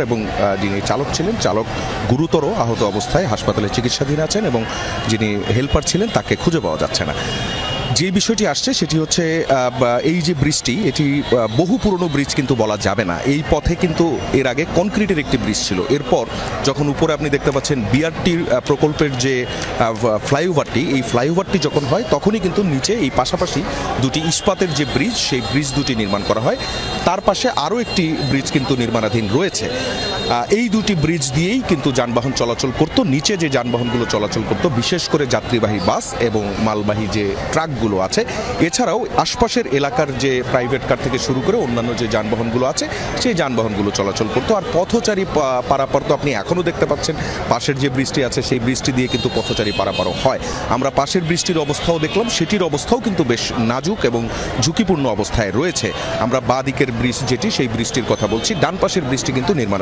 এবং যিনি চালক ছিলেন, চালক গুরুতর আহত অবস্থায় হাসপাতালে চিকিৎসাধীন আছেন এবং যিনি হেল্পার ছিলেন তাকে খুঁজে পাওয়া যাচ্ছে না। যে বিষয়টি আসছে সেটি হচ্ছে এই যে ব্রিজটি, এটি বহু পুরনো ব্রিজ কিন্তু বলা যাবে না। এই পথে কিন্তু এর আগে কনক্রিটের একটি ব্রিজ ছিল। এরপর যখন উপরে আপনি দেখতে পাচ্ছেন বিআরটি প্রকল্পের যে ফ্লাইওভারটি, এই ফ্লাইওভারটি যখন হয় তখনই কিন্তু নিচে এই পাশাপাশি দুটি ইস্পাতের যে ব্রিজ, সেই ব্রিজ দুটি নির্মাণ করা হয়। তার পাশে আরও একটি ব্রিজ কিন্তু নির্মাণাধীন রয়েছে। এই দুটি ব্রিজ দিয়েই কিন্তু যানবাহন চলাচল করতো। নিচে যে যানবাহনগুলো চলাচল করতো, বিশেষ করে যাত্রীবাহী বাস এবং মালবাহী যে ট্রাকগুলো আছে, এছাড়াও আশপাশের এলাকার যে প্রাইভেট কার থেকে শুরু করে অন্যান্য যে যানবাহনগুলো আছে সেই যানবাহনগুলো চলাচল করতো। আর পথচারী পারাপার তো আপনি এখনও দেখতে পাচ্ছেন, পাশের যে ব্রিজটি আছে সেই ব্রিজটি দিয়ে কিন্তু পথচারী পারাপারও হয়। আমরা পাশের ব্রিজটির অবস্থাও দেখলাম, সেটির অবস্থাও কিন্তু বেশ নাজুক এবং ঝুঁকিপূর্ণ অবস্থায় রয়েছে। আমরা বাঁ দিকের ব্রিজ যেটি, সেই ব্রিজটির কথা বলছি। ডান পাশের ব্রিজটি কিন্তু নির্মাণ